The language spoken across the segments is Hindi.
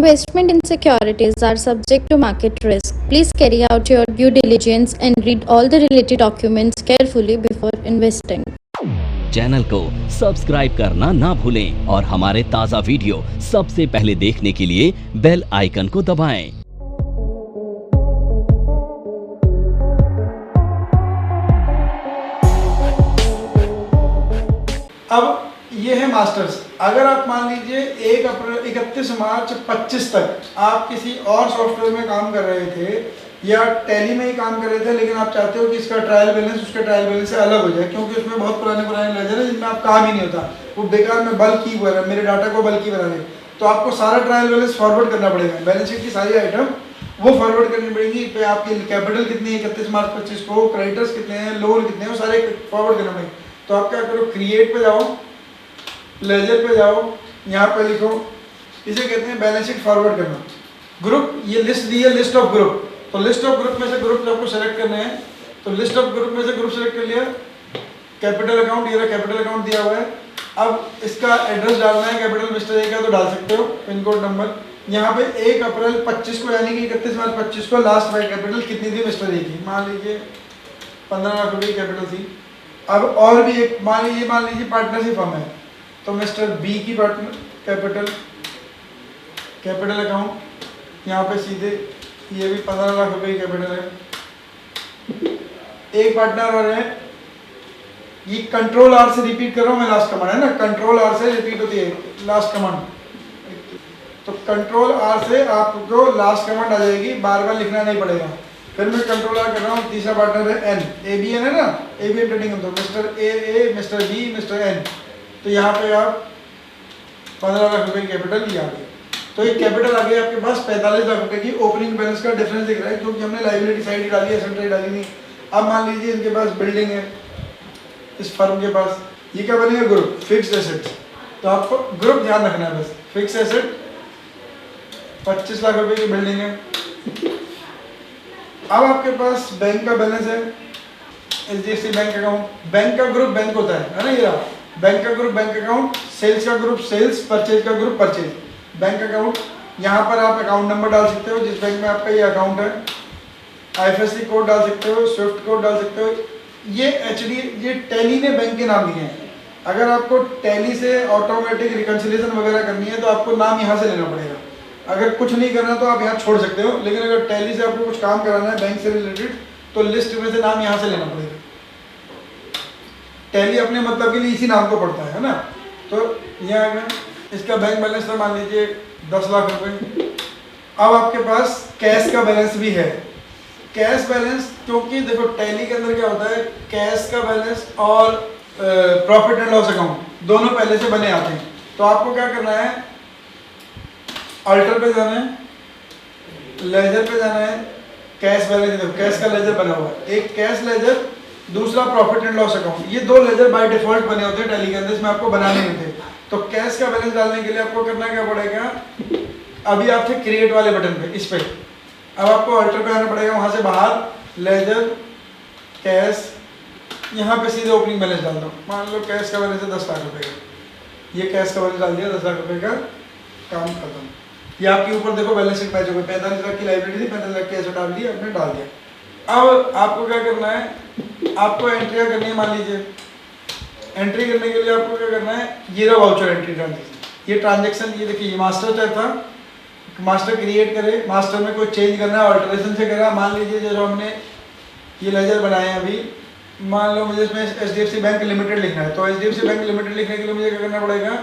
Investment in securities are subject to market risk. Please carry out your due diligence and read all the related documents carefully before investing. Channel को सब्सक्राइब करना ना भूलें और हमारे ताज़ा वीडियो सबसे पहले देखने के लिए बेल आइकन को दबाएं। अब ये है मास्टर्स। अगर आप मान लीजिए 1 अप्रैल 31 मार्च 25 तक आप किसी और सॉफ्टवेयर में काम कर रहे थे या टैली में ही काम कर रहे थे, लेकिन आप चाहते हो कि इसका ट्रायल बैलेंस उसके ट्रायल बैलेंस से अलग हो जाए, क्योंकि उसमें बहुत पुराने लेजर है जिनमें आप काम ही नहीं होता, वो बेकार में बल्कि बना मेरे डाटा को बल्कि बना रहे, तो आपको सारा ट्रायल बैलेंस फॉरवर्ड करना पड़ेगा। बैलेंस शीट की सारी आइटम वो फॉरवर्ड करनी पड़ेगी। पे आपकी कैपिटल कितनी है 31 मार्च 25 को, क्रेडिटर्स कितने हैं, लोन कितने हैं, वो सारे फॉरवर्ड करना पड़ेगा। तो आप क्या करो, क्रिएट पे जाओ, लेजर पे जाओ, यहाँ पे लिखो, इसे कहते हैं बैलेंस शीट फॉरवर्ड करना। ग्रुप, ये लिस्ट दी है, लिस्ट ऑफ ग्रुप, तो लिस्ट ऑफ ग्रुप में से ग्रुप आपको सेलेक्ट करने हैं, तो लिस्ट ऑफ ग्रुप में से ग्रुप सेलेक्ट कर लिया। कैपिटल अकाउंट, ये कैपिटल अकाउंट दिया हुआ है। अब इसका एड्रेस डालना है, कैपिटल मिस्टर ए का तो डाल सकते हो, पिन कोड नंबर। यहाँ पे 1 अप्रैल 25 को यानी कि 31 मार्च 25 को लास्ट बाई कैपिटल कितनी थी मिस्टर ए की, मान लीजिए 15 लाख रुपये की कैपिटल थी। अब और भी एक मान लीजिए पार्टनरशिप फर्म है, तो मिस्टर बी की पार्टनर कैपिटल अकाउंट यहाँ पे सीधे ये भी 15 लाख रुपए की कैपिटल है। एक पार्टनर और है, ये कंट्रोल आर से रिपीट कर रहा हूँ मैं, लास्ट कमांड है ना, कंट्रोल आर से रिपीट होती है लास्ट कमांड, तो कंट्रोल आर से आपको लास्ट कमांड आ जाएगी, बार बार लिखना नहीं पड़ेगा। फिर मैं कंट्रोल आर कर रहा हूँ, तीसरा पार्टनर है एन, ए बी एन है ना, ए बी एन ट्रेडिंग, तो mister A, mister B, mister N, तो यहाँ पे आप 15 लाख रुपए की कैपिटल ये आ गई। तो ये कैपिटल आ गई आपके पास 45 लाख रुपए की। ओपनिंग बैलेंस का डिफरेंस दिख रहा है क्योंकि हमने लायबिलिटी साइड ही डाली है, एसेट साइड डाली नहीं। अब मान लीजिए इनके पास बिल्डिंग है, इस फर्म के पास, ये क्या बनेगा, ग्रुप फिक्स्ड एसेट, तो आपको ग्रुप ध्यान रखना है बस। फिक्स एसेट 25 लाख रुपए की बिल्डिंग है। अब आपके पास बैंक का बैलेंस है, HDFC बैंक अकाउंट, बैंक का ग्रुप बैंक होता है ना, ये बैंक का ग्रुप बैंक अकाउंट, सेल्स का ग्रुप सेल्स, परचेज का ग्रुप परचेज, बैंक अकाउंट। यहाँ पर आप अकाउंट नंबर डाल सकते हो जिस बैंक में आपका ये अकाउंट है, IFSC कोड डाल सकते हो, स्विफ्ट कोड डाल सकते हो। ये टैली ने बैंक के नाम दिए हैं। अगर आपको टैली से ऑटोमेटिक रिकन्सिलिएशन वगैरह करनी है तो आपको नाम यहाँ से लेना पड़ेगा। अगर कुछ नहीं करना तो आप यहाँ छोड़ सकते हो, लेकिन अगर टैली से आपको कुछ काम कराना है बैंक से रिलेटेड तो लिस्ट में से नाम यहाँ से लेना पड़ेगा। टैली अपने मतलब के लिए इसी नाम को पढ़ता है ना। तो यहाँ अगर इसका बैंक बैलेंस था मान लीजिए 10 लाख रुपए। अब आपके पास कैश का बैलेंस भी है। कैश बैलेंस, क्योंकि देखो टैली के अंदर क्या होता है, कैश का बैलेंस और प्रॉफिट एंड लॉस अकाउंट दोनों पहले से बने आते हैं। तो आपको क्या करना है, अल्टर पे जाना है, लेजर पे जाना है, कैश बैलेंस, देखो कैश का लेजर बना हुआ है, एक कैश लेजर, दूसरा प्रॉफिट एंड लॉस अकाउंट। ये 2 लेजर बाय डिफॉल्ट बने होते हैं टैली के अंदर, इसमें आपको बनाने नहीं थे। तो कैश का बैलेंस डालने के लिए आपको करना क्या पड़ेगा, अभी आप थे क्रिएट वाले बटन पे, इस पे अब आपको अल्टर पे आना पड़ेगा, वहां से बाहर लेजर कैश, यहाँ पे सीधे ओपनिंग बैलेंस डाल दो। मान लो कैश का बैलेंस है 10 लाख रुपए का, ये कैश का बैलेंस डाल दिया 10 लाख रुपए का, काम खत्म। ये आपके ऊपर देखो बैलेंस शीट मैच हो गई, 45 लाख की लायबिलिटी थी, 45 लाख की एसेट डाल दी, आपने डाल दिया। अब आपको क्या करना है, आपको एंट्रियाँ करनी है। मान लीजिए एंट्री करने के लिए आपको क्या करना है, ये रहा वाउचर एंट्री ट्रांजेक्शन। ये ट्रांजेक्शन, ये देखिए ये मास्टर चेक था, मास्टर क्रिएट करे, मास्टर में कोई चेंज करना है, ऑल्टरेशन से करा। मान लीजिए जो हमने ये लेजर बनाए हैं अभी, मान लो मुझे इसमें HDFC बैंक लिमिटेड लिखना है, तो HDFC बैंक लिमिटेड लिखने के लिए मुझे क्या करना पड़ेगा,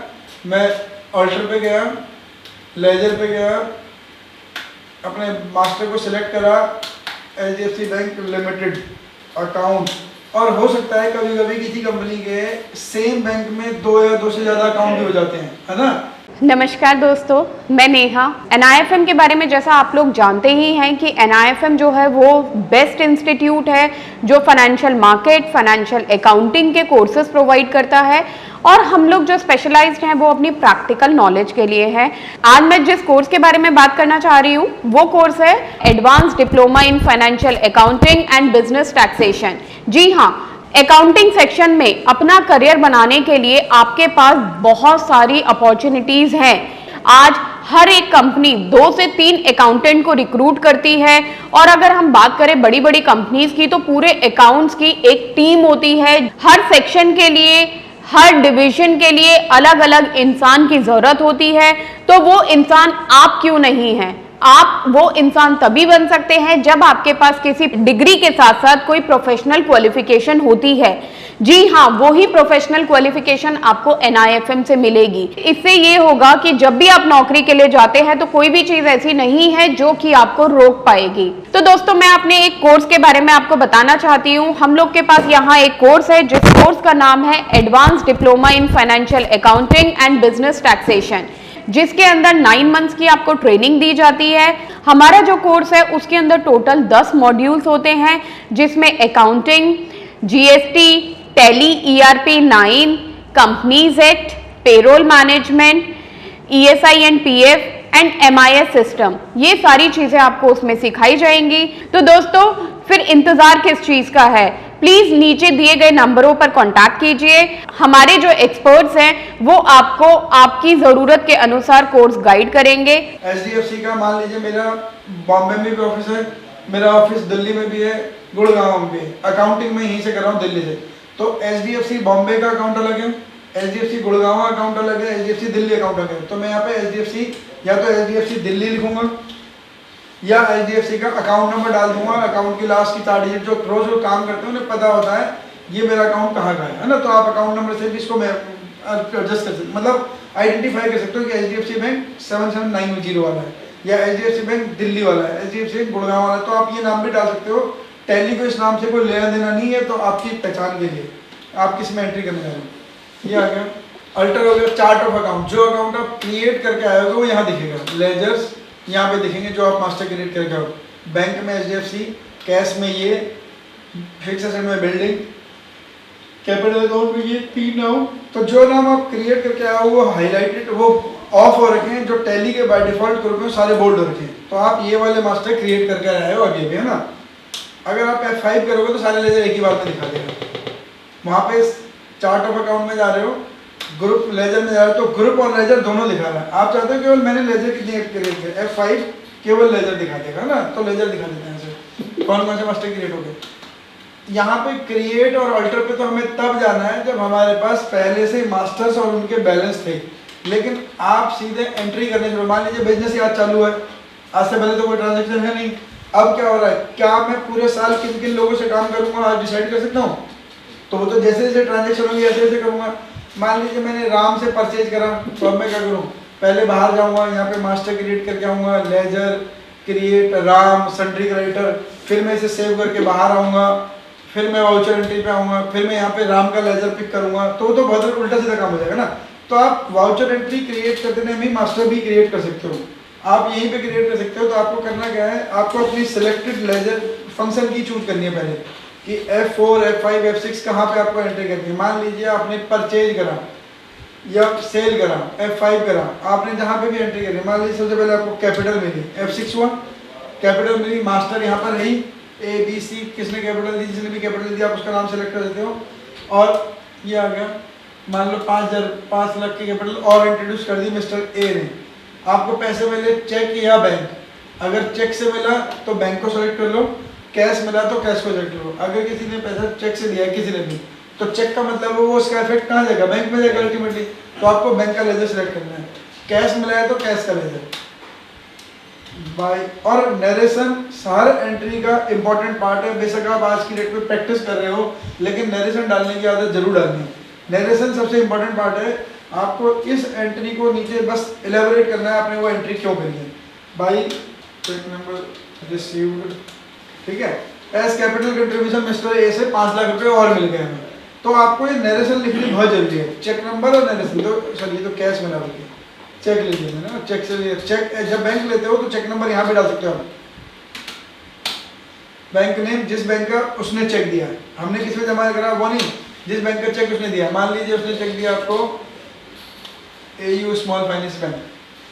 मैं ऑल्टर पे गया, लेजर पे गया, अपने मास्टर को सिलेक्ट करा, HDFC बैंक लिमिटेड अकाउंट। और हो सकता है कभी कभी किसी कंपनी के सेम बैंक में 2 या 2 से ज़्यादा अकाउंट भी हो जाते हैं, है ना। नमस्कार दोस्तों, मैं नेहा। NIFM के बारे में जैसा आप लोग जानते ही हैं कि NIFM जो है वो बेस्ट इंस्टीट्यूट है जो फाइनेंशियल मार्केट, फाइनेंशियल अकाउंटिंग के कोर्सेज प्रोवाइड करता है, और हम लोग जो स्पेशलाइज्ड हैं वो अपनी प्रैक्टिकल नॉलेज के लिए है। आज मैं जिस कोर्स के बारे में बात करना चाह रही हूँ वो कोर्स है advance diploma in financial accounting and business taxation. जी हाँ, अकाउंटिंग सेक्शन में अपना करियर बनाने के लिए आपके पास बहुत सारी अपॉर्चुनिटीज हैं। आज हर एक कंपनी 2 से 3 अकाउंटेंट को रिक्रूट करती है। और अगर हम बात करें बड़ी बड़ी कंपनीज की, तो पूरे अकाउंट्स की एक टीम होती है। हर सेक्शन के लिए, हर डिवीजन के लिए अलग अलग इंसान की जरूरत होती है। तो वो इंसान आप क्यों नहीं है? आप वो इंसान तभी बन सकते हैं जब आपके पास किसी डिग्री के साथ साथ कोई प्रोफेशनल क्वालिफिकेशन होती है। जी हाँ, वो ही प्रोफेशनल क्वालिफिकेशन आपको NIFM से मिलेगी। इससे ये होगा कि जब भी आप नौकरी के लिए जाते हैं तो कोई भी चीज ऐसी नहीं है जो कि आपको रोक पाएगी। तो दोस्तों, मैं अपने एक कोर्स के बारे में आपको बताना चाहती हूँ। हम लोग के पास यहाँ एक कोर्स है जिस कोर्स का नाम है advance diploma in financial accounting and business taxation, जिसके अंदर 9 मंथ्स की आपको ट्रेनिंग दी जाती है। हमारा जो कोर्स है उसके अंदर टोटल 10 मॉड्यूल्स होते हैं, जिसमें accounting, GST, tally, ERP 9, companies act, payroll management, ESI and PF and MIS system, ये सारी चीजें आपको उसमें सिखाई जाएंगी। तो दोस्तों, फिर इंतजार किस चीज का है? प्लीज नीचे दिए गए नंबरों पर कांटेक्ट कीजिए। हमारे जो एक्सपर्ट्स हैं वो आपको आपकी जरूरत के अनुसार कोर्स गाइड करेंगे। HDFC का मान लीजिए मेरा बॉम्बे में भी ऑफिस है, मेरा ऑफिस दिल्ली में भी है, गुड़गांव में भी है। अकाउंटिंग में यहीं से कर रहा हूँ दिल्ली से। तो HDFC बॉम्बे का अकाउंट अलग है, HDFC गुड़गांव का अकाउंट अलग है, HDFC दिल्ली अकाउंट अलग है। तो मैं यहाँ पे HDFC या तो HDFC दिल्ली लिखूंगा या HDFC का अकाउंट नंबर डाल दूंगा। अकाउंट की लास्ट की 4 डिजिट जो रोज रोज काम करते हैं उन्हें पता होता है ये मेरा अकाउंट कहाँ का है ना। तो आप अकाउंट नंबर से भी इसको मैं एडजस्ट कर सकते, मतलब आइडेंटिफाई कर सकते हो कि HDFC बैंक 7790 वाला है या HDFC बैंक दिल्ली वाला है, HDFC गुड़गांव वाला है। तो आप ये नाम भी डाल सकते हो। टैली को इस नाम से कोई लेना देना नहीं है, तो आपकी पहचान के लिए आप किस में एंट्री करने जा रहे हो। ये आ गया अल्टर हो गया चार्ट ऑफ अकाउंट। जो अकाउंट आप क्रिएट करके आए हो वो यहाँ दिखेगा। लेजर्स यहाँ पे दिखेंगे जो आप मास्टर क्रिएट करके आओ। बैंक में HDFC, कैश में ये, फिक्स एसेट में बिल्डिंग, कैपिटल अकाउंट में ये 3 नाम। तो जो नाम आप क्रिएट करके आओ वो हाईलाइटेड, वो ऑफ हो रखे हैं। जो टैली के बाय डिफॉल्ट ग्रुप में सारे बोल्ड हो रखे हैं। तो आप ये वाले मास्टर क्रिएट करके आए हो अभी भी, है ना। अगर आप F5 करोगे तो सारे लेजर एक ही बार में दिखा देगा। वहाँ पे चार्ट ऑफ अकाउंट में जा रहे हो, ग्रुप लेजर में जा रहे हो, तो ग्रुप और लेजर दोनों दिखा रहा है। आप चाहते हो केवल मैंने लेजर कितनी क्रिएट किया, F5 केवल लेजर दिखा देगा ना। तो लेजर दिखा देते हैं ऐसे कौन कौन से मास्टर क्रिएट हो गए। यहाँ पे क्रिएट और अल्टर पे तो हमें तब जाना है जब हमारे पास पहले से मास्टर्स और उनके बैलेंस थे। लेकिन आप सीधे एंट्री करने से, मान लीजिए बिजनेस ही आज चालू है, आज से पहले तो कोई ट्रांजेक्शन है नहीं। अब क्या हो रहा है, क्या मैं पूरे साल किन किन लोगों से काम करूंगा आज डिसाइड कर सकता हूँ। तो वो तो जैसे जैसे ट्रांजेक्शन होंगे ऐसे ऐसे करूंगा। मान लीजिए मैंने राम से परचेज करा, तो अब मैं क्या करूँ, पहले बाहर जाऊँगा, यहाँ पे मास्टर क्रिएट करके आऊँगा, laser create Ram sundry creditor, फिर मैं इसे सेव करके बाहर आऊँगा, फिर मैं वाउचर एंट्री पे आऊँगा, फिर मैं यहाँ पे राम का लेजर पिक करूँगा। तो बहुत उल्टा सीधा काम हो जाएगा ना। तो आप वाउचर एंट्री क्रिएट करने में मास्टर भी क्रिएट कर सकते हो, आप यहीं पे क्रिएट कर सकते हो। तो आपको करना क्या है, आपको अपनी सिलेक्टेड लेजर फंक्शन की चूज करनी है पहले कि F4, F5, F6 कहाँ पे आपको एंट्री करनी है। मान लीजिए आपने परचेज करा या सेल करा, F5 करा, आपने जहाँ पे भी एंट्री करनी है। मान लीजिए सबसे पहले आपको कैपिटल मिली, F6 हुआ, कैपिटल मिली, मास्टर यहाँ पर है ही ABC, किसने कैपिटल दी, जिसने भी कैपिटल दिया आप उसका नाम सेलेक्ट कर देते हो। और ये आ गया, मान लो 5 लाख की कैपिटल और इंट्रोड्यूस कर दी मिस्टर A ने। आपको पैसे मिले चेक या बैंक, अगर चेक से मिला तो बैंक को सेलेक्ट कर लो, कैश मिला तो कैश को सेलेक्ट करो। अगर किसी ने पैसा चेक से दिया है किसी ने भी, तो चेक का मतलब वो उसका इफेक्ट कहाँ जाएगा, बैंक में जाएगा अल्टीमेटली। तो आपको बैंक का लेजर सेलेक्ट करना है। कैश मिला है तो कैश का लेजर बाय। और नरेशन हर एंट्री का इंपॉर्टेंट पार्ट है। बेशक आप आज की डेट में प्रैक्टिस कर रहे हो, लेकिन नरेशन डालने की आदत जरूर डालनी है। नरेशन सबसे इंपॉर्टेंट पार्ट है। आपको इस एंट्री को नीचे बस एलेबोरेट करना है, आपने वो एंट्री क्यों करी है। बाई चेक नंबर रिसीव्ड, ठीक है, as capital contribution mister A से 5 लाख रुपए और मिल गए हमें। तो आपको ये नरेशन लिखनी बहुत जरूरी है, चेक नंबर और नरेशन। तो चलिए तो कैश मिला बोलिए, चेक लीजिए ना, चेक से चेक जब बैंक लेते हो तो चेक नंबर यहाँ पे डाल सकते हो। बैंक नेम, जिस बैंक का उसने चेक दिया, हमने किस में जमा करा वो नहीं, जिस बैंक का चेक उसने दिया। मान लीजिए उसने चेक दिया आपको AU स्मॉल फाइनेंस बैंक,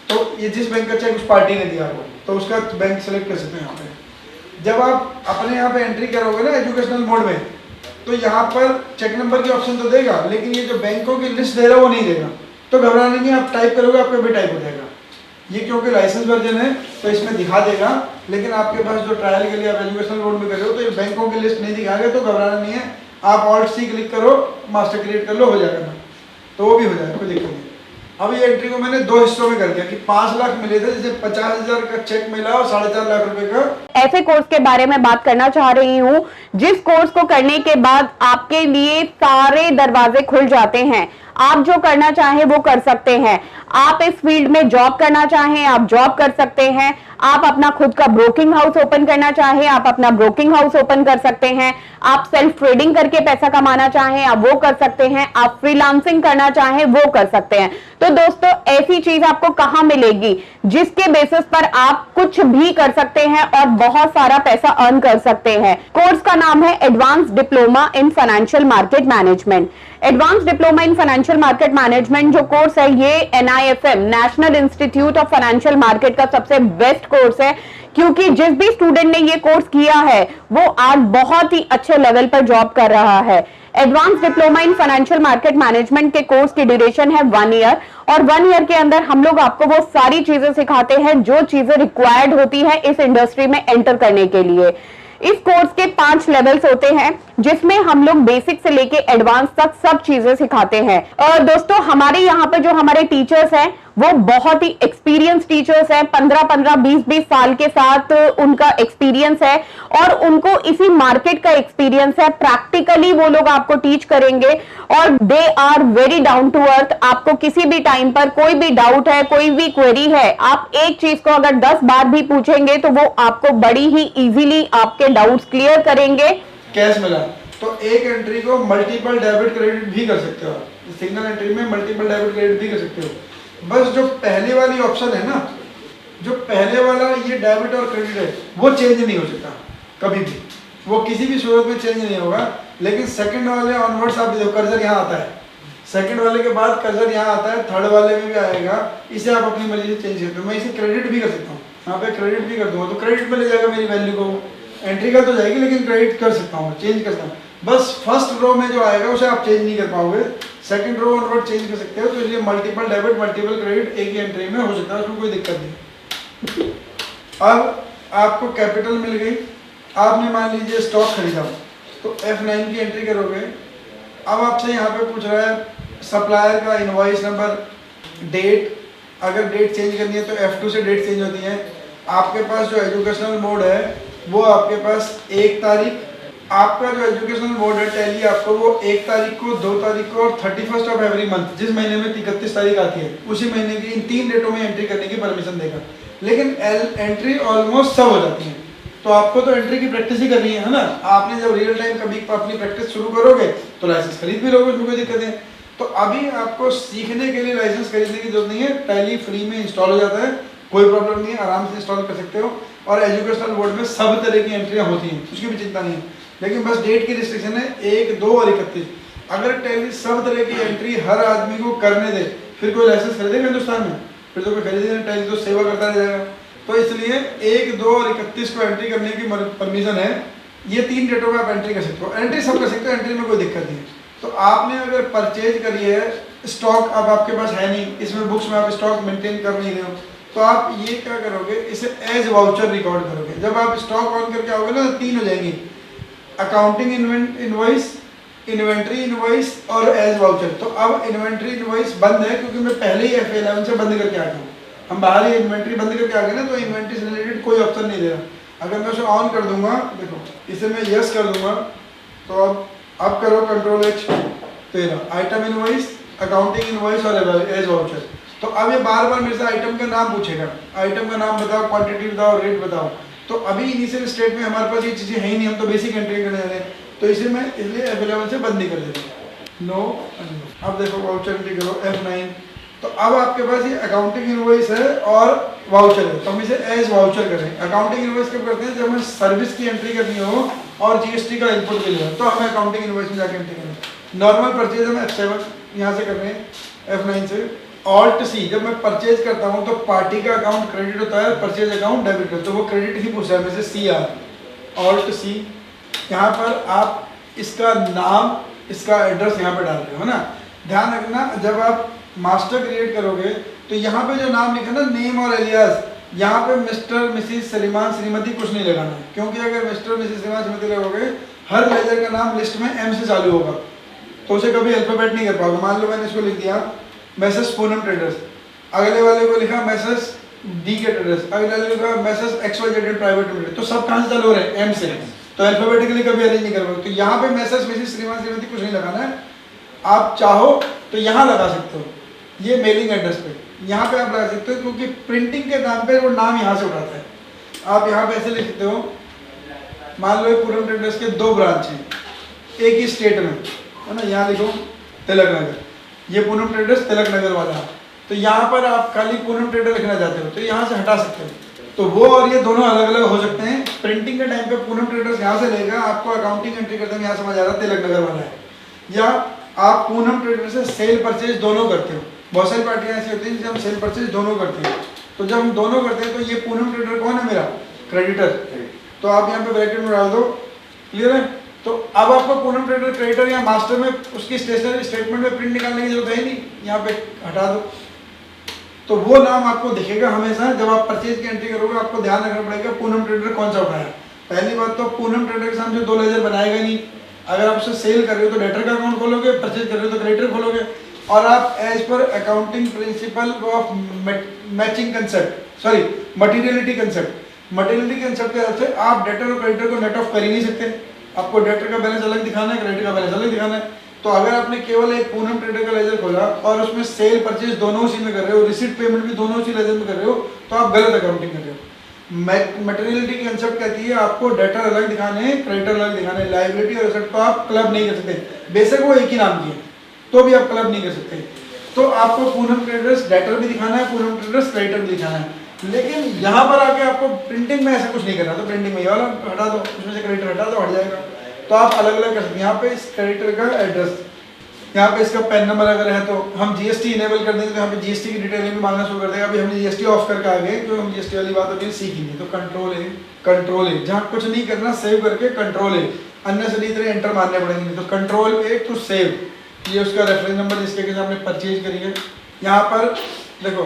तो ये जिस बैंक का चेक उस पार्टी ने दिया आपको, तो उसका बैंक सेलेक्ट कर सकते हैं यहाँ पे। जब आप अपने यहाँ पे एंट्री करोगे ना एजुकेशनल मोड में, तो यहाँ पर चेक नंबर की ऑप्शन तो देगा, लेकिन ये जो बैंकों की लिस्ट दे रहा है वो नहीं देगा। तो घबराने नहीं, आप टाइप करोगे आपका भी टाइप हो जाएगा। ये क्योंकि लाइसेंस वर्जन है तो इसमें दिखा देगा, लेकिन आपके पास जो ट्रायल के लिए आप एजुकेशनल मोड में कर रहे हो तो ये बैंकों की लिस्ट नहीं दिखाएगा, तो घबराना नहीं है। आप ऑल्ट सी क्लिक करो, मास्टर क्रिएट कर लो, हो जाएगा ना, तो वो भी हो जाएगा, कोई दिक्कत नहीं। अब ये एंट्री को मैंने 2 हिस्सों में कर दिया कि 5 लाख मिले थे, जैसे 50,000 का चेक मिला और 4.5 लाख रुपए का। ऐसे कोर्स के बारे में बात करना चाह रही हूँ जिस कोर्स को करने के बाद आपके लिए सारे दरवाजे खुल जाते हैं, आप जो करना चाहें वो कर सकते हैं। आप इस फील्ड में जॉब करना चाहें, आप जॉब कर सकते हैं। आप अपना खुद का ब्रोकिंग हाउस ओपन करना चाहें, आप अपना ब्रोकिंग हाउस ओपन कर सकते हैं। आप सेल्फ ट्रेडिंग करके पैसा कमाना चाहें, आप वो कर सकते हैं। आप फ्रीलांसिंग करना चाहें, वो कर सकते हैं। तो दोस्तों, ऐसी चीज आपको कहां मिलेगी जिसके बेसिस पर आप कुछ भी कर सकते हैं और बहुत सारा पैसा अर्न कर सकते हैं। कोर्स का नाम है advance diploma in financial market management. Advance diploma in financial market management जो कोर्स है, ये NIFM national institute of financial market का सबसे बेस्ट कोर्स है, क्योंकि जिस भी स्टूडेंट ने ये कोर्स किया है वो आज बहुत ही अच्छे लेवल पर जॉब कर रहा है। Advance diploma in financial market management के कोर्स की ड्यूरेशन है 1 ईयर, और 1 ईयर के अंदर हम लोग आपको वो सारी चीजें सिखाते हैं जो चीजें रिक्वायर्ड होती है इस इंडस्ट्री में एंटर करने के लिए। इस कोर्स के 5 लेवल्स होते हैं, जिसमें हम लोग बेसिक से लेके एडवांस तक सब चीजें सिखाते हैं। और दोस्तों, हमारे यहाँ पे जो हमारे टीचर्स हैं वो बहुत ही एक्सपीरियंस टीचर्स हैं। 15-15, 20-20 साल के साथ उनका एक्सपीरियंस है और उनको इसी मार्केट का एक्सपीरियंस है। प्रैक्टिकली वो लोग आपको टीच करेंगे और they are very down to earth. आपको किसी भी टाइम पर कोई भी डाउट है, कोई भी क्वेरी है, आप एक चीज को अगर 10 बार भी पूछेंगे तो वो आपको बड़ी ही इजीली आपके डाउट्स क्लियर करेंगे। कैश मिला तो एक एंट्री को मल्टीपल डेबिट क्रेडिट भी कर सकते हो। सिंगल एंट्री में मल्टीपल डेबिट क्रेडिट भी कर सकते हो। बस जो पहले वाली ऑप्शन है ना, जो पहले वाला ये डेबिट और क्रेडिट है, वो चेंज नहीं हो सकता कभी भी, वो किसी भी सूरत में चेंज नहीं होगा। लेकिन सेकंड वाले ऑनवर्ड्स आप देखो, कर्जर यहाँ आता है, सेकंड वाले के बाद कर्जर यहाँ आता है, थर्ड वाले में भी आएगा। इसे आप अपनी मर्जी से चेंज करते हो। मैं इसे क्रेडिट भी कर सकता हूँ, यहाँ पे क्रेडिट भी कर दूंगा तो क्रेडिट में ले जाएगा मेरी वैल्यू को। एंट्री का तो जाएगी लेकिन क्रेडिट कर सकता हूँ, चेंज कर सकता हूँ। बस फर्स्ट रो में जो आएगा उसे आप चेंज नहीं कर पाओगे, सेकंड रो ऑनवर्ड चेंज कर सकते हो। तो इसलिए मल्टीपल डेबिट मल्टीपल क्रेडिट एक ही एंट्री में हो सकता है, उसमें कोई दिक्कत नहीं। अब आपको कैपिटल मिल गई, आपने मान लीजिए स्टॉक खरीदा तो F9 की एंट्री करोगे। अब आपसे यहाँ पे पूछ रहा है सप्लायर का इनवॉइस नंबर, डेट, अगर डेट चेंज करनी है तो F2 से डेट चेंज होती है। आपके पास जो एजुकेशनल मोड है वो आपके पास 1 तारीख, आपका जो एजुकेशनल मोड है टैली आपको वो 1 तारीख को, 2 तारीख को और 31st ऑफ एवरी मंथ, जिस महीने में 31 तारीख आती है उसी महीने की इन 3 डेटों में एंट्री करने की परमिशन देगा। लेकिन एंट्री ऑलमोस्ट सब हो जाती है, तो आपको तो एंट्री की प्रैक्टिस ही करनी है ना। आपने जब रियल टाइम कभी अपनी प्रैक्टिस शुरू करोगे तो लाइसेंस खरीद भी लोगे, उसमें कोई दिक्कत नहीं। तो अभी आपको सीखने के लिए लाइसेंस खरीदने की जरूरत नहीं है, टैली फ्री में इंस्टॉल हो जाता है, कोई प्रॉब्लम नहीं है, आराम से इंस्टॉल कर सकते हो। और एजुकेशनल बोर्ड में सब तरह की एंट्रियाँ होती हैं, उसकी भी चिंता नहीं है। लेकिन बस डेट की रिस्ट्रिक्शन है 1, 2 और 31। अगर टैली सब तरह की एंट्री हर आदमी को करने दे फिर कोई लाइसेंस खरीदेगा हिंदुस्तान में? फिर तो कोई खरीदेगा नहीं, टैली तो सेवा करता रह जाएगा। तो इसलिए 1, 2 और 31 को एंट्री करने की परमिशन है। ये 3 डेटों में आप एंट्री कर सकते हो, एंट्री सब कर सकते हो, एंट्री में कोई दिक्कत नहीं है। तो आपने अगर परचेज करी है, स्टॉक अब आपके पास है नहीं, इसमें बुक्स में आप स्टॉक मेंटेन कर नहीं रहे हो, तो आप ये क्या करोगे, इसे एज वाउचर रिकॉर्ड करोगे। जब आप स्टॉक ऑन करके आओगे ना तो 3 हो जाएंगी, अकाउंटिंग इनवॉइस, इन्वेंट्री इनवॉइस और एज वाउचर। तो अब इन्वेंट्री इनवॉइस बंद है क्योंकि मैं पहले ही F11 से बंद करके आ गया हूँ। हम बाहर ही इन्वेंट्री बंद करके आ गए ना, तो इन्वेंट्री से रिलेटेड कोई ऑप्शन नहीं दे रहा। अगर मैं उसे ऑन कर दूंगा, देखो इसे मैं यस कर दूंगा, तो अब करो Ctrl+H, तेरा आइटम इनवॉइस, अकाउंटिंग इनवॉइस और एज वाउचर। तो अब ये बार बार मेरे से आइटम का नाम पूछेगा, आइटम का नाम बताओ, क्वांटिटी बताओ, रेट बताओ। तो अभी इनिशियल स्टेट में हमारे पास ये चीज़ें है ही नहीं, हम तो बेसिक एंट्री करने जा रहे हैं, तो इसे मैं इसलिए F11 से बंद नहीं कर देता हूँ। नो, अब देखो वाउचर एंट्री करो F9, तो अब आपके पास ये अकाउंटिंग इनवॉइस है और वाउचर है, तो हम इसे एज वाउचर करें। अकाउंटिंग इनवॉइस कब करते हैं? जब हमें सर्विस की एंट्री करनी हो और GST का इनपुट के लिए, तो हमें अकाउंटिंग इनवॉइस में जाकर एंट्री करें। नॉर्मल परचेज हम F7 यहाँ से कर रहे हैं, F9 से। Alt+C, जब मैं परचेज करता हूँ तो पार्टी का अकाउंट क्रेडिट होता है, परचेज अकाउंट डेबिट होता है, तो वो क्रेडिट ही पूछा है वैसे CR। Alt+C, यहाँ पर आप इसका नाम, इसका एड्रेस यहाँ पर डाल रहे हो ना। ध्यान रखना, जब आप मास्टर क्रिएट करोगे तो यहाँ पे जो नाम लिखा ना नेम और एलियास, यहाँ पे मिस्टर मिसिस श्रीमान श्रीमती कुछ नहीं लगाना है, क्योंकि अगर मिस्टर मिसिस श्रीमान श्रीमती लगोगे हर लेजर का नाम लिस्ट में एम से चालू होगा तो उसे कभी अल्फाबेट नहीं कर पाओगे। मान लो मैंने इसको लिख दिया मैसेज पूनम ट्रेडर्स, अगले वाले को लिखा मैसेज डी के ट्रेडर्स, अगले वाले को लिखा मैसेज XYZ प्राइवेट लिमिटेड, तो सब कहाँ से चालू हो रहे हैं? एम से, तो अल्फाबेटिकली कभी अरेंज नहीं कर पाओगे। तो यहाँ पे मैसेज मिसिस श्रीमान श्रीमती कुछ नहीं लगाना है, आप चाहो तो यहाँ लगा सकते हो, ये मेलिंग एड्रेस पे यहाँ पे आप लगा सकते हो, क्योंकि प्रिंटिंग के काम पे वो नाम यहाँ से उठाता है। आप यहाँ पे ऐसे लिख सकते हो, मान लो पूनम ट्रेडर्स के 2 ब्रांच हैं एक ही स्टेट में, है ना, यहाँ लिखो तिलक नगर, ये पूनम ट्रेडर्स तिलक नगर वाला, तो यहाँ पर आप खाली पूनम ट्रेडर लिखना चाहते हो तो यहाँ से हटा सकते हो, तो वो और ये दोनों अलग अलग हो सकते हैं। प्रिंटिंग के टाइम पे पूनम ट्रेडर्स यहाँ से लेगा, आपको अकाउंटिंग एंट्री करते हैं यहाँ समझ आ रहा है तिलक नगर वाला है, या आप पूनम ट्रेडर से सेल परचेज दोनों करते हो। बहुत सारी पार्टियां ऐसी होती हैं जिसे हम सेल परचेज दोनों करते हैं, तो जब हम दोनों करते हैं तो ये पूनम ट्रेडर कौन है? मेरा क्रेडिटर, तो आप यहाँ पे ब्रैकेट में डाल दो, क्लियर है। तो अब आपको पूनम ट्रेडर क्रेडिटर या मास्टर में उसकी स्टेशनरी स्टेटमेंट में प्रिंट निकालने की जरूरत है नहीं, यहाँ पे हटा दो, तो वो नाम आपको दिखेगा हमेशा। जब आप परचेज की एंट्री करोगे आपको ध्यान रखना पड़ेगा पूनम ट्रेडर कौन सा उठाया। पहली बात तो पूनम ट्रेडर के सामने 2 लेजर बनाएगा नहीं, अगर आप उसे सेल कर रहे हो तो डेटर का अकाउंट खोलोगे, परचेज कर रहे हो तो क्रेडिटर खोलोगे, और आप as per accounting principle of matching concept, sorry materiality concept, materiality concept के हिसाब से आप डेटर और क्रेडिटर को नेट ऑफ कर ही नहीं सकते। आपको डेटर का बैलेंस अलग दिखाना है, क्रेडिटर का बैलेंस अलग दिखाना है। तो अगर आपने केवल एक पूनम ट्रेडर का लेजर खोला और उसमें सेल परचेज दोनों उसी में कर रहे हो, रिसीट पेमेंट भी दोनों उसी लेजर में कर रहे हो, तो आप गलत अकाउंटिंग कर रहे हो। मटेरियलिटी की कंसेप्ट कहती है आपको डेटर अलग दिखाने हैं, क्रेडिटर अलग दिखाने हैं, लायबिलिटी और एसेट को आप क्लब नहीं कर सकते, बेशक वो एक ही नाम की है तो भी आप क्लब नहीं कर सकते। तो आपको पूनम ट्रेडर्स डेटर भी दिखाना है, पूनम ट्रेडर्स क्रेडिटर भी दिखाना है, लेकिन यहाँ पर आके आपको प्रिंटिंग में ऐसा कुछ नहीं करना। तो प्रिंटिंग में ये वाला हटा दो, उसमें से क्रेडिटर हटा दो, हट जाएगा। तो आप अलग अलग कर सकते हैं। यहाँ पे इस क्रेडिटर का एड्रेस, यहाँ पे इसका पैन नंबर अगर है तो हम जीएसटी इनेबल कर देंगे तो यहाँ पे जीएसटी की डिटेलिंग भी मांगना शुरू कर देगा। अभी हमने जीएसटी ऑफ करके आ गए क्योंकि हम जीएसटी वाली बात अभी सीखी नहीं। तो कंट्रोल ए जहाँ कुछ नहीं करना सेव करके कंट्रोल ए, अन्य से नहीं तरह एंटर मारने पड़ेंगे। तो कंट्रोल ए टू सेव, ये उसका रेफरेंस नंबर जिसके के हमने परचेज करी है। यहाँ पर देखो,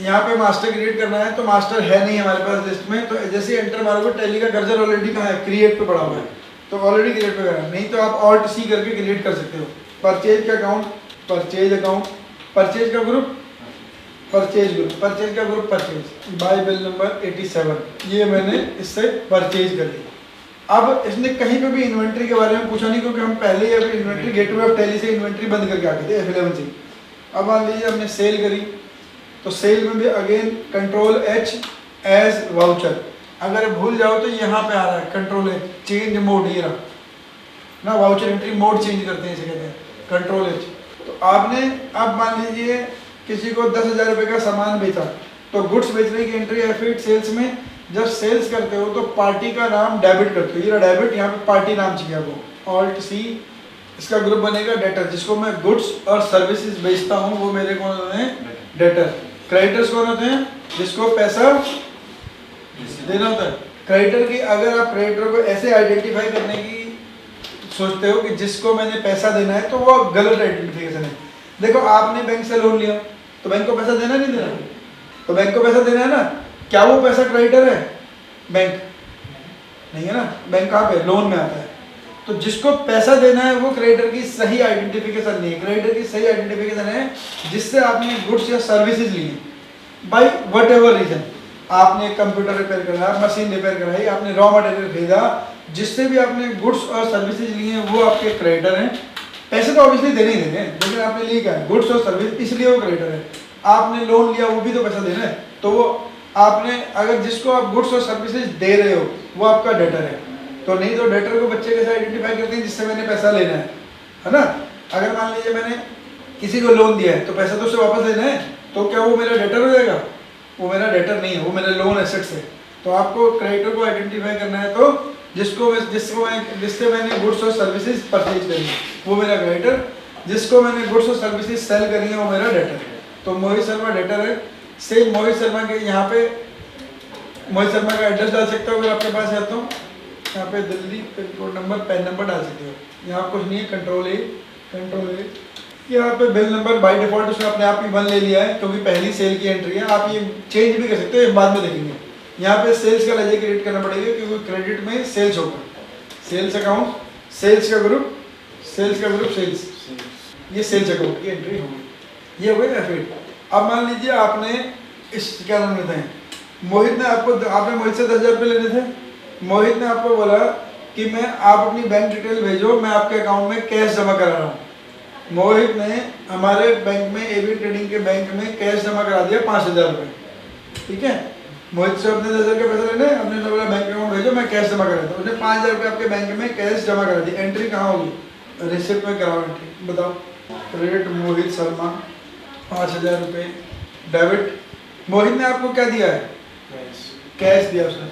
यहाँ पे मास्टर क्रिएट करना है तो मास्टर है नहीं हमारे पास लिस्ट में, तो जैसे एंटर मारोगे टैली का कर्सर ऑलरेडी कहाँ है? क्रिएट पे पड़ा हुआ है, तो ऑलरेडी क्रिएट पे करा, नहीं तो आप ऑल्ट सी करके क्रिएट कर सकते हो। परचेज का अकाउंट, परचेज अकाउंट, परचेज का ग्रुप, परचेज ग्रुप, परचेज का group, purchase by bill number 87, ये मैंने इससे परचेज कर ली। अब इसने कहीं पे भी इन्वेंट्री के बारे में पूछा नहीं, क्योंकि हम पहले ही अभी इन्वेंट्री गेटवे ऑफ टैली से इन्वेंट्री बंद करके आ गए थे F11 से। अब मान लीजिए हमने सेल करी, तो सेल में भी again control H as voucher. अगर भूल जाओ तो यहाँ पे आ रहा है कंट्रोल H, चेंज मोड, ये रहा ना, वाउचर एंट्री मोड चेंज करते हैं इसे कहते हैं कंट्रोल H। तो आपने अब मान लीजिए किसी को 10,000 रुपये का सामान बेचा, तो गुड्स बेचने की एंट्री F8 सेल्स में जब सेल्स करते हो तो पार्टी का नाम डेबिट करते हो, ये डेबिट, यहाँ पे पार्टी नाम चाहिए आपको, ऑल्ट सी, इसका ग्रुप बनेगा डेटर, जिसको मैं गुड्स और सर्विसेज बेचता हूँ वो मेरे कौन होते हैं? डेटर। क्रेडिटर्स कौन होते हैं? जिसको पैसा देना होता है। क्रेडिटर की अगर आप क्रेडिटर को ऐसे आइडेंटिफाई करने की सोचते हो कि जिसको मैंने पैसा देना है, तो वो गलत आइडेंटिफिकेशन है। देखो, आपने बैंक से लोन लिया तो बैंक को पैसा देना नहीं देना? तो बैंक को पैसा देना है ना, क्या वो पैसा क्रेडिटर है? बैंक नहीं है ना, बैंक कहाँ पे? लोन में आता है। तो जिसको पैसा देना है वो क्रेडिटर की सही आइडेंटिफिकेशन नहीं है। क्रेडिटर की सही आइडेंटिफिकेशन है जिससे आपने गुड्स या सर्विसेज लिए बाय वट एवर रीजन। आपने कंप्यूटर रिपेयर कराया, मशीन रिपेयर कराई, आपने रॉ मटेरियल खरीदा, जिससे भी आपने गुड्स और सर्विसेज लिए हैं वो आपके क्रेडिटर हैं। पैसे तो ऑब्वियसली देने ही देने हैं, लेकिन आपने लिए क्या है? गुड्स और सर्विस, इसलिए वो क्रेडिटर है। आपने लोन लिया, वो भी तो पैसा देना है, तो वो आपने अगर जिसको आप गुड्स और सर्विसेज दे रहे हो वो आपका डेटर है। तो नहीं तो डेटर को बच्चे कैसे आइडेंटिफाई करते हैं? जिससे मैंने पैसा लेना है ना। अगर मान लीजिए मैंने किसी को लोन दिया है तो पैसा तो उससे वापस लेना है, तो क्या वो मेरा डेटर हो जाएगा? वो मेरा डेटर नहीं है, वो मेरा लोन एसेट्स है। तो आपको क्रेडिटर को आइडेंटिफाई करना है, तो जिससे मैंने गुड्स और सर्विसेज परचेज करी है वो मेरा क्रेडिटर, जिसको मैंने गुड्स और सर्विसेज सेल करी है वो मेरा डेटर है। तो मोहित शर्मा डेटर है। सेम मोहित शर्मा के यहाँ पे मोहित शर्मा का एड्रेस डाल सकते हो अगर आपके पास है तो, यहाँ पे Delhi, pin code number, pan number डाल सकते हो। यहाँ कुछ नहीं है, कंट्रोल ए यहाँ पे बिल नंबर बाय डिफॉल्ट उसने अपने आप ही 1 ले लिया है क्योंकि पहली सेल की एंट्री है। आप ये चेंज भी कर सकते हो, ये बाद में देखेंगे। यहाँ पे सेल्स का लेजर क्रिएट करना पड़ेगा क्योंकि क्रेडिट में सेल्स होगा, सेल्स अकाउंट, सेल्स का ग्रुप, सेल्स, ये सेल्स अकाउंट की एंट्री होगी। ये हो गया F8। अब मान लीजिए आपने इस क्या नाम लेते हैं, मोहित ने आपने मोहित से 10,000 रुपये लेने थे। मोहित ने आपको बोला कि मैं आप अपनी बैंक डिटेल भेजो, मैं आपके अकाउंट में कैश जमा करा रहा हूँ। मोहित ने हमारे बैंक में एबी ट्रेडिंग के बैंक में कैश जमा करा दिया 5,000 रुपये, ठीक है। मोहित से अपने 10,000 के पैसे लेने, अपने बोला बैंक अकाउंट भेजो, मैं कैश जमा करा था। उसने 5,000 रुपये आपके बैंक में कैश जमा करा दी। एंट्री कहाँ होगी? रिसिप्ट में कराओ एंट्री। बताओ, क्रेडिट मोहित शर्मा 5,000 रुपये, डेबिट मोहित ने आपको क्या दिया है? कैश दिया उसने।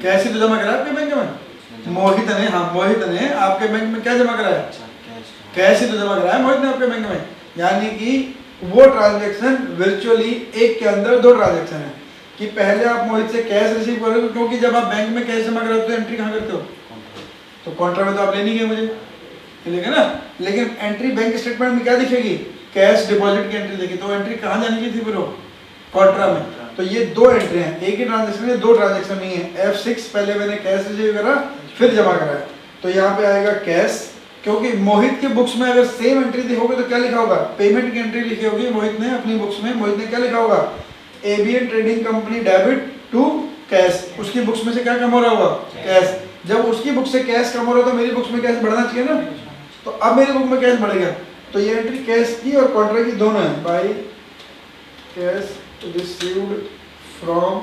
कैश ही तो जमा करा आपके बैंक में मोहित ने। हाँ, मोहित ने आपके बैंक में क्या जमा कराया? कैश ही तो जमा कराया मोहित ने आपके बैंक में। यानी कि वो ट्रांजैक्शन वर्चुअली एक के अंदर 2 ट्रांजैक्शन है कि पहले आप मोहित से कैश रिसीव करोगे, क्योंकि जब आप बैंक में कैश जमा कराते हो एंट्री कहाँ करते हो? तो कॉन्ट्रा में तो आप ले नहीं गए मुझे, ठीक है ना। लेकिन एंट्री बैंक स्टेटमेंट में क्या दिखेगी? कैश डिपॉजिट की एंट्री दिखेगी। तो एंट्री कहाँ जाने की थी फिर? कॉन्ट्रा में। तो ये 2 एंट्री हैं, एक ही ट्रांजैक्शन है, 2 ट्रांजैक्शन नहीं है। F6 पहले मैंने कैश रिसीव करा फिर जमा कराया, तो यहाँ पे आएगा कैश। क्योंकि मोहित के बुक्स में अगर सेम एंट्री दी होगी तो क्या लिखा होगा? पेमेंट की एंट्री लिखी होगी मोहित ने अपनी बुक्स में। मोहित ने क्या लिखा होगा? ABN trading company debit to cash. उसकी बुक्स में से क्या कम हो रहा होगा? कैश। जब उसकी बुक से कैश कम हो रहा तो मेरी बुक्स में कैश बढ़ना चाहिए ना। तो अब मेरी बुक में कैश बढ़ेगा, तो ये एंट्री कैश की और कॉन्ट्रा की दोनों है। By cash received from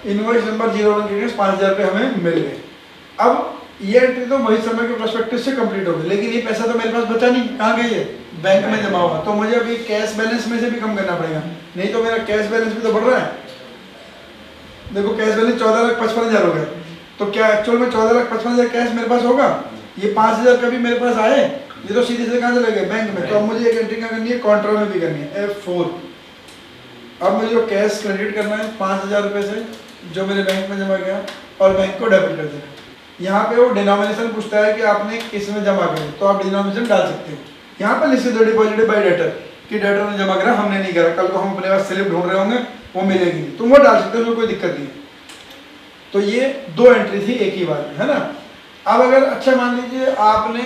invoice number 01 के 5,000 रुपये हमें मिल गए। अब ये एंट्री तो मोहित शर्मा के प्रोस्पेक्टिव से कंप्लीट हो गई, लेकिन ये पैसा तो मेरे पास बचा नहीं, कहाँ गई है? बैंक में जमा हुआ। तो मुझे अभी कैश बैलेंस में से भी कम करना पड़ेगा, नहीं तो मेरा कैश बैलेंस भी तो बढ़ रहा है। देखो कैश बैलेंस 14,55,000 हो गया, तो क्या एक्चुअल में 14,55,000 कैश मेरे पास होगा? ये 5,000 कभी मेरे पास आए, ये तो सीधे से कहाँ चले गए? बैंक में। तो अब मुझे एक एंट्री क्या करनी है? कॉन्ट्रा में भी करनी है, F4। अब मुझे जो कैश क्रेडिट करना है 5,000 रुपये से जो मेरे बैंक में जमा गया, और बैंक को डेबिट कर देना। यहाँ पे वो डिनोमिनेशन पूछता है कि आपने किस में जमा किया, तो आप डिनोमिनेशन डाल सकते हो। यहाँ पर लिख दो डिपॉजिटेड बाय डेटर कि डेटर ने जमा करा, हमने नहीं करा। कल को हम अपने पास स्लिप ढूंढ रहे होंगे, वो मिलेगी, तुम वो डाल सकते हो, उसमें कोई दिक्कत नहीं है। तो ये 2 एंट्री थी एक ही बार में, है ना। अब अगर अच्छा मान लीजिए आपने